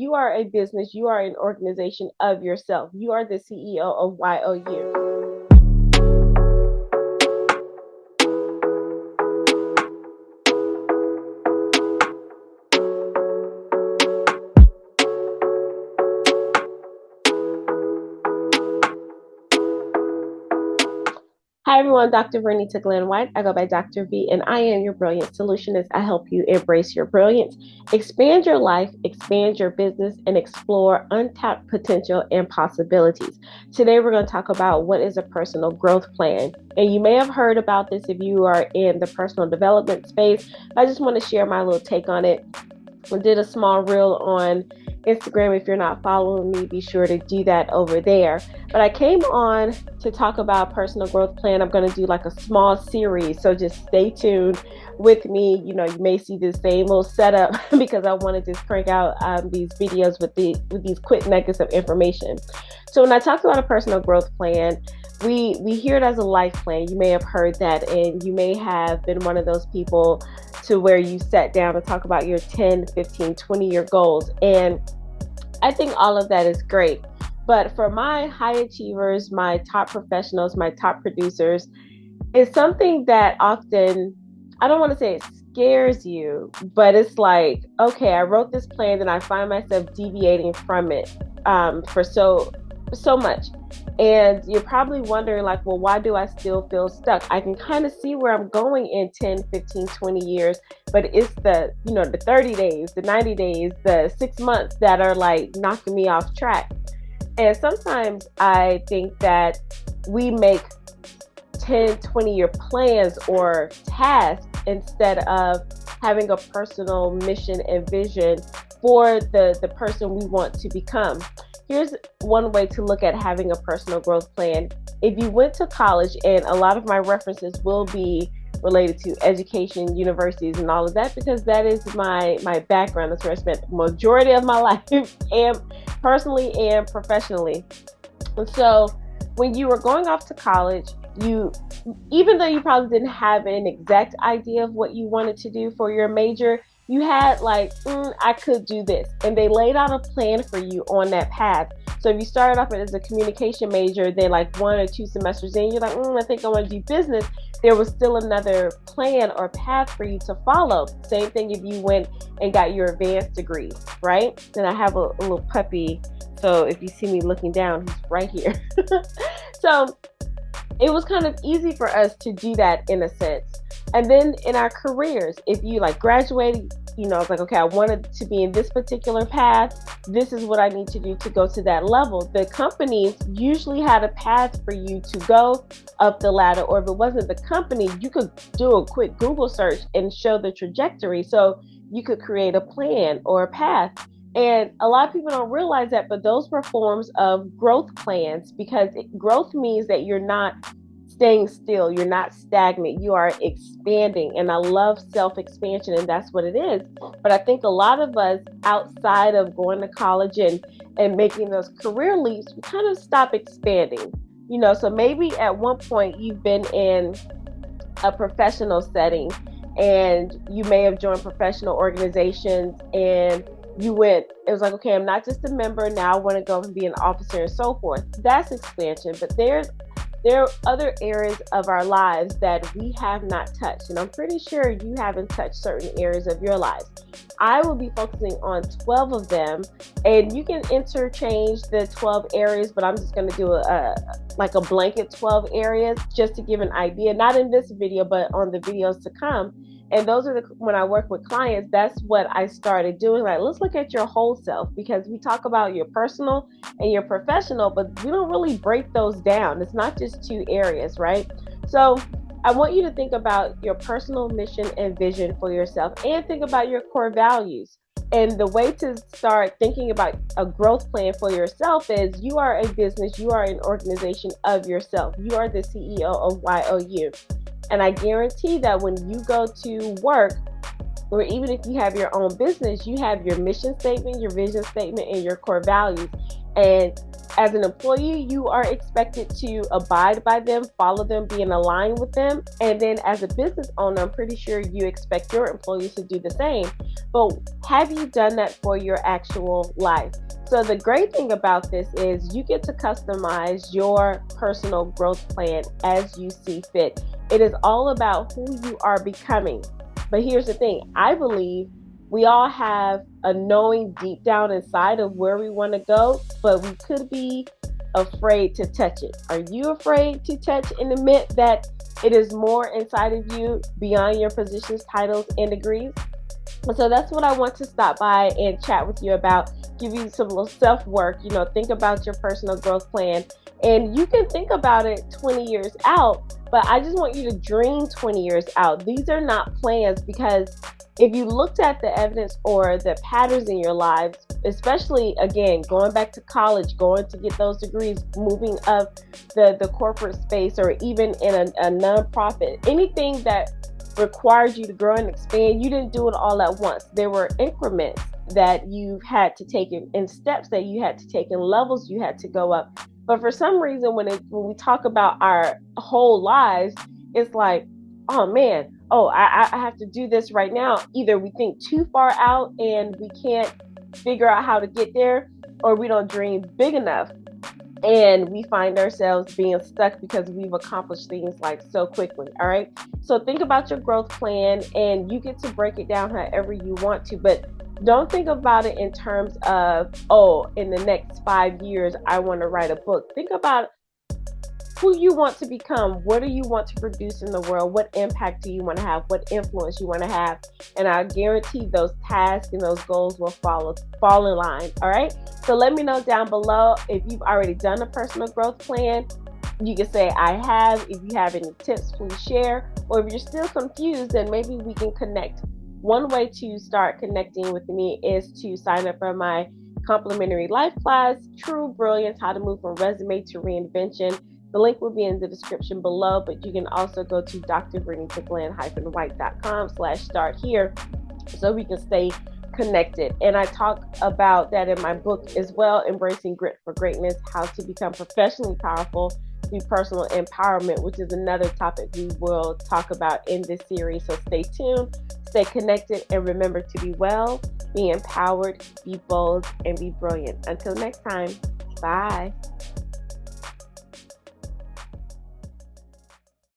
You are a business, you are an organization of yourself. You are the CEO of Y-O-U. Hi everyone, Dr. Vernita Glenn White. I go by Dr. V, and I am your brilliant solutionist. I help you embrace your brilliance, expand your life, expand your business, and explore untapped potential and possibilities. Today, we're going to talk about what is a personal growth plan. And you may have heard about this if you are in the personal development space. I just want to share my little take on it. I did a small reel on Instagram. If you're not following me, be sure to do that over there. But I came on to talk about personal growth plan. I'm going to do like a small series, so just stay tuned with me. You may see the same little setup because I want to just crank out these videos with these quick nuggets of information. So when I talk about a personal growth plan, we hear it as a life plan. You may have heard that, and you may have been one of those people to where you sat down to talk about your 10, 15, 20-year goals. And I think all of that is great. But for my high achievers, my top professionals, my top producers, it's something that often, I don't want to say it scares you, but it's like, okay, I wrote this plan and I find myself deviating from it for so much. And you're probably wondering like, well, why do I still feel stuck? I can kind of see where I'm going in 10, 15, 20 years, but it's the 30 days, the 90 days, the 6 months that are like knocking me off track. And sometimes I think that we make 10, 20-year plans or tasks instead of having a personal mission and vision for the person we want to become. Here's one way to look at having a personal growth plan. If you went to college, and a lot of my references will be related to education, universities, and all of that, because that is my background. That's where I spent the majority of my life, and personally and professionally. And so when you were going off to college, even though you probably didn't have an exact idea of what you wanted to do for your major, you had like, I could do this. And they laid out a plan for you on that path. So if you started off as a communication major, then like 1 or 2 semesters in, you're like, I think I want to do business. There was still another plan or path for you to follow. Same thing if you went and got your advanced degree, right? And I have a little puppy. So if you see me looking down, he's right here. So it was kind of easy for us to do that in a sense. And then in our careers, if you like graduated, it's like, okay, I wanted to be in this particular path. This is what I need to do to go to that level. The companies usually had a path for you to go up the ladder, or if it wasn't the company, you could do a quick Google search and show the trajectory. So you could create a plan or a path. And a lot of people don't realize that, but those were forms of growth plans, because growth means that you're not staying still, you're not stagnant, you are expanding. And I love self-expansion, and that's what it is. But I think a lot of us, outside of going to college and making those career leaps, we kind of stop expanding. So maybe at one point you've been in a professional setting, and you may have joined professional organizations, and it was like, okay, I'm not just a member, now I want to go and be an officer and so forth. That's expansion. But there are other areas of our lives that we have not touched. And I'm pretty sure you haven't touched certain areas of your lives. I will be focusing on 12 of them, and you can interchange the 12 areas, but I'm just going to do a blanket 12 areas just to give an idea, not in this video, but on the videos to come. And those are when I work with clients, that's what I started doing. Like, let's look at your whole self, because we talk about your personal and your professional, but we don't really break those down. It's not just 2 areas, right? So I want you to think about your personal mission and vision for yourself, and think about your core values. And the way to start thinking about a growth plan for yourself is, you are a business, you are an organization of yourself. You are the CEO of Y-O-U. And I guarantee that when you go to work, or even if you have your own business, you have your mission statement, your vision statement, and your core values. And As an employee, you are expected to abide by them, follow them, be in line with them. And then as a business owner, I'm pretty sure you expect your employees to do the same. But have you done that for your actual life? So the great thing about this is you get to customize your personal growth plan as you see fit. It is all about who you are becoming. But here's the thing, I believe we all have a knowing deep down inside of where we want to go, but we could be afraid to touch it. Are you afraid to touch and admit that it is more inside of you beyond your positions, titles, and degrees? So that's what I want to stop by and chat with you about, give you some little self work, think about your personal growth plan. And you can think about it 20 years out, but I just want you to dream 20 years out. These are not plans, because if you looked at the evidence or the patterns in your lives, especially again, going back to college, going to get those degrees, moving up the corporate space, or even in a nonprofit, anything that required you to grow and expand, you didn't do it all at once. There were increments that you had to take and steps that you had to take and levels you had to go up. But for some reason, when we talk about our whole lives, it's like, oh man, I have to do this right now. Either we think too far out and we can't figure out how to get there, or we don't dream big enough and we find ourselves being stuck because we've accomplished things like so quickly. All right. So think about your growth plan, and you get to break it down however you want to, but don't think about it in terms of, in the next 5 years, I want to write a book. Think about who you want to become. What do you want to produce in the world? What impact do you want to have? What influence you want to have? And I guarantee those tasks and those goals will fall in line. All right. So let me know down below if you've already done a personal growth plan. You can say I have. If you have any tips, please share. Or if you're still confused, then maybe we can connect. One way to start connecting with me is to sign up for my complimentary life class, True Brilliance: How to Move from Resume to Reinvention. The link will be in the description below, but you can also go to drvernitaglenn-white.com/start here so we can stay connected. And I talk about that in my book as well, Embracing Grit for Greatness: How to Become Professionally Powerful Through Personal Empowerment, which is another topic we will talk about in this series. So stay tuned, stay connected, and remember to be well, be empowered, be bold, and be brilliant. Until next time, bye.